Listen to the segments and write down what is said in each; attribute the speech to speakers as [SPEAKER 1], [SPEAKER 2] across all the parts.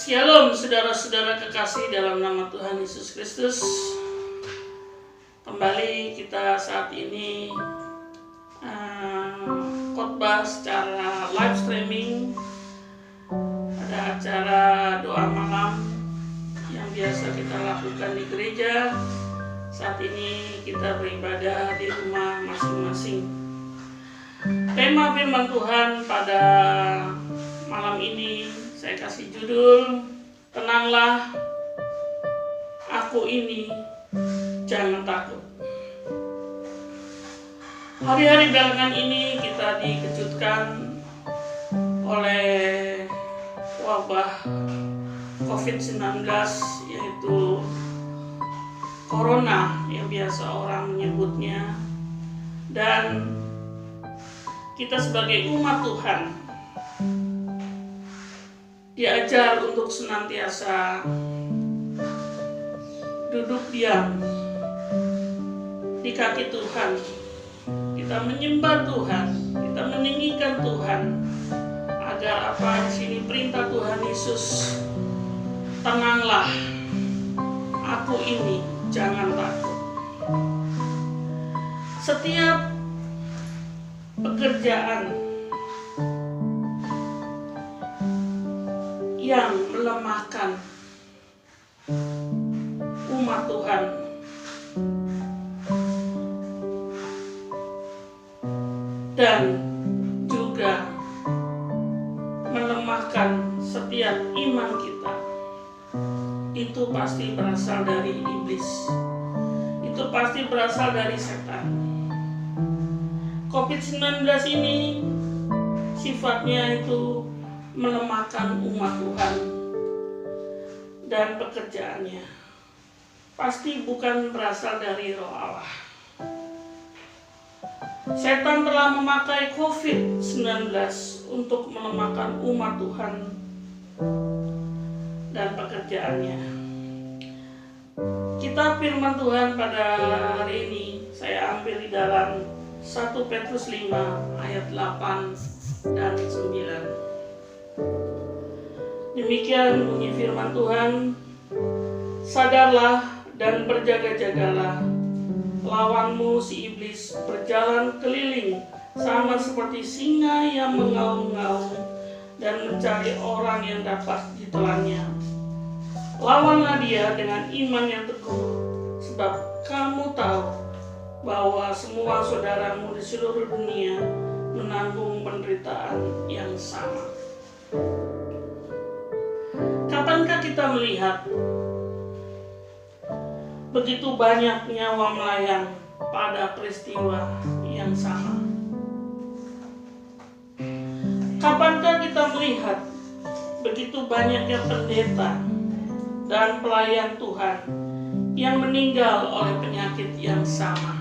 [SPEAKER 1] Shalom saudara-saudara kekasih dalam nama Tuhan Yesus Kristus. Kembali kita saat ini khotbah secara live streaming. Ada acara doa malam yang biasa kita lakukan di gereja. Saat ini kita beribadah di rumah masing-masing. Tema firman Tuhan pada malam ini saya kasih judul, tenanglah, aku ini, jangan takut. Hari-hari belakangan ini kita dikejutkan oleh wabah COVID-19, yaitu Corona yang biasa orang menyebutnya. Dan kita sebagai umat Tuhan diajar untuk senantiasa duduk diam di kaki Tuhan. Kita menyembah Tuhan, kita meninggikan Tuhan, agar apa di sini perintah Tuhan Yesus, tenanglah, aku ini, jangan takut. Setiap pekerjaan yang melemahkan umat Tuhan dan juga melemahkan setiap iman kita, itu pasti berasal dari iblis, itu pasti berasal dari setan. COVID-19 ini sifatnya itu melemahkan umat Tuhan dan pekerjaannya. Pasti bukan berasal dari roh Allah. Setan telah memakai COVID-19 untuk melemahkan umat Tuhan dan pekerjaannya. Kitab firman Tuhan pada hari ini saya ambil di dalam 1 Petrus 5 ayat 8 dan 9. Demikian bunyi firman Tuhan, sadarlah dan berjaga-jagalah, lawanmu si iblis berjalan keliling sama seperti singa yang mengaum-ngaum dan mencari orang yang dapat ditelannya. Lawanlah dia dengan iman yang teguh, sebab kamu tahu bahwa semua saudaramu di seluruh dunia menanggung penderitaan yang sama. Kapankah kita melihat begitu banyak nyawa melayang pada peristiwa yang sama? Kapankah kita melihat begitu banyaknya pendeta dan pelayan Tuhan yang meninggal oleh penyakit yang sama?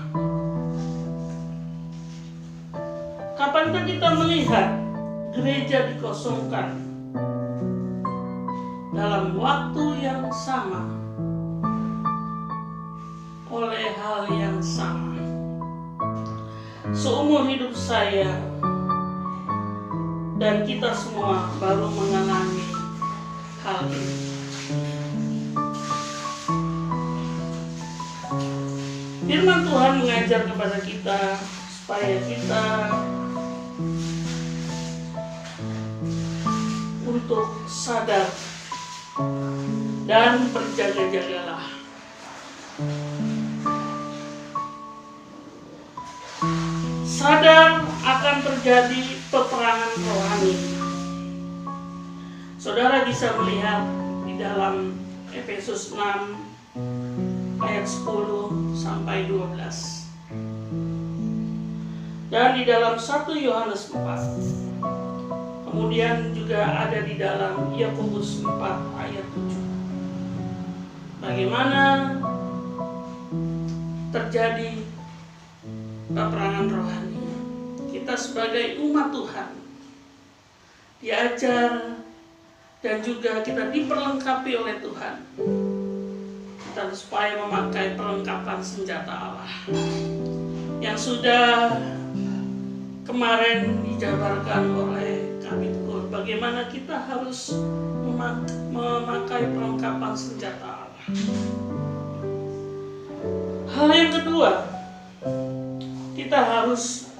[SPEAKER 1] Kapankah kita melihat gereja dikosongkan dalam waktu yang sama oleh hal yang sama? Seumur hidup saya dan kita semua baru mengalami hal ini. Firman Tuhan mengajar kepada kita supaya kita untuk sadar dan berjaga-jagalah. Sadar akan terjadi peperangan rohani. Saudara bisa melihat di dalam Efesus 6 ayat 10 sampai 12. Dan di dalam 1 Yohanes 4. Kemudian juga ada di dalam Yakobus 4 ayat 7. Bagaimana terjadi peperangan rohani. Kita sebagai umat Tuhan diajar dan juga kita diperlengkapi oleh Tuhan. Kita supaya memakai perlengkapan senjata Allah yang sudah kemarin dijabarkan oleh Kabit Kul. bagaimana kita harus memakai perlengkapan senjata Allah. Hal yang kedua, kita harus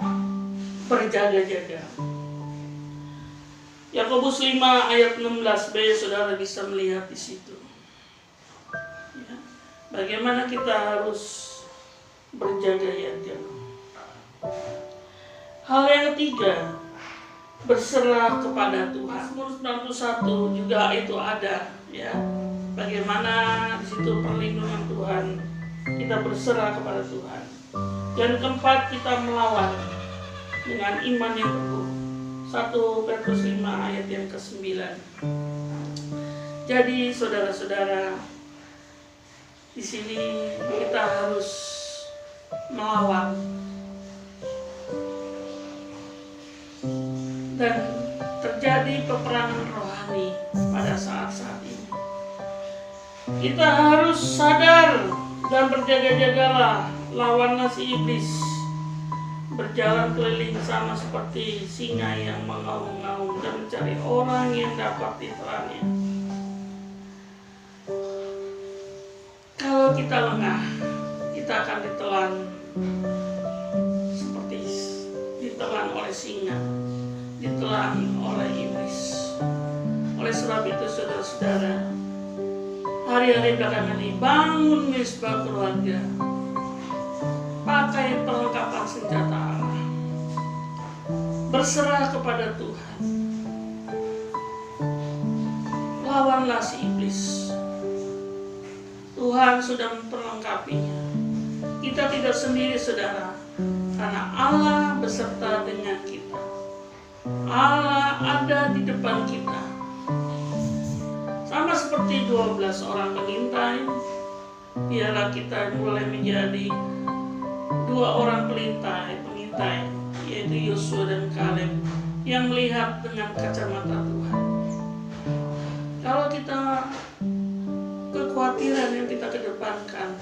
[SPEAKER 1] berjaga-jaga. Yakobus 5 ayat 16b, saudara bisa melihat di situ. Ya, bagaimana kita harus berjaga-jaga. Hal yang ketiga, berserah kepada Tuhan. Mazmur 91 juga itu ada, ya. Bagaimana di situ perlindungan Tuhan, kita berserah kepada Tuhan. Dan keempat, kita melawan dengan iman yang teguh. 1 Petrus 5 ayat yang ke-9. Jadi saudara-saudara, di sini kita harus melawan dan terjadi peperangan rohani pada saat-saat ini. Kita harus sadar dan berjaga-jagalah, lawanlah si iblis. Berjalan keliling sama seperti singa yang mengaum-ngaum dan mencari orang yang dapat ditelannya. Kalau kita lengah, kita akan ditelan seperti ditelan oleh singa, ditelan oleh iblis. Oleh sebab itu saudara-saudara, hari-hari belakangan ini bangun misbah keluarga, pakai perlengkapan senjata Allah, berserah kepada Tuhan, lawanlah si iblis. Tuhan sudah memperlengkapinya. Kita tidak sendiri saudara, karena Allah beserta dengan kita. Allah ada di depan kita. Sama seperti 12 orang pengintai, biarlah kita mulai menjadi 2 orang pengintai, yaitu Yosua dan Kaleb, yang melihat dengan kacamata Tuhan. Kalau kita kekhawatiran yang kita kedepankan,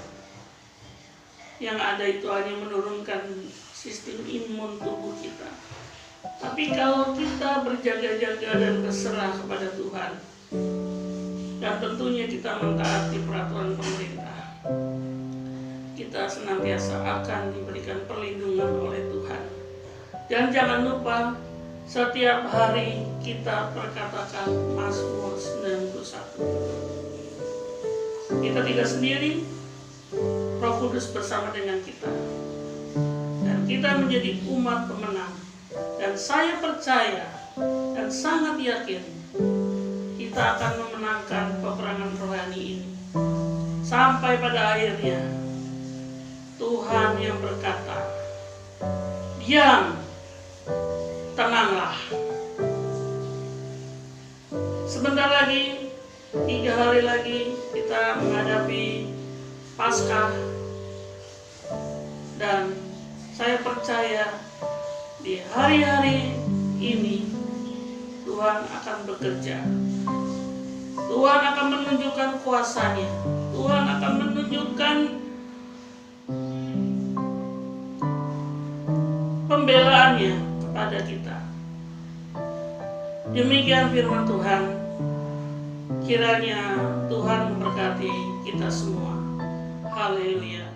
[SPEAKER 1] yang ada itu hanya menurunkan sistem imun tubuh kita. Tapi kalau kita berjaga-jaga dan berserah kepada Tuhan, dan tentunya kita mentaati peraturan pemerintah, kita senantiasa akan diberikan perlindungan oleh Tuhan. Dan jangan lupa, setiap hari kita perkatakan Mazmur 91. Kita tidak sendiri, Roh Kudus bersama dengan kita. Dan kita menjadi umat pemenang. Dan saya percaya dan sangat yakin kita akan memenangkan peperangan rohani ini. Sampai pada akhirnya Tuhan yang berkata, diam, tenanglah. Sebentar lagi, 3 hari lagi kita menghadapi Paskah. Dan saya percaya di hari-hari ini Tuhan akan bekerja. Tuhan akan menunjukkan kuasa-Nya. Tuhan akan menunjukkan pembelaannya kepada kita. Demikian firman Tuhan. Kiranya Tuhan memberkati kita semua. Haleluya.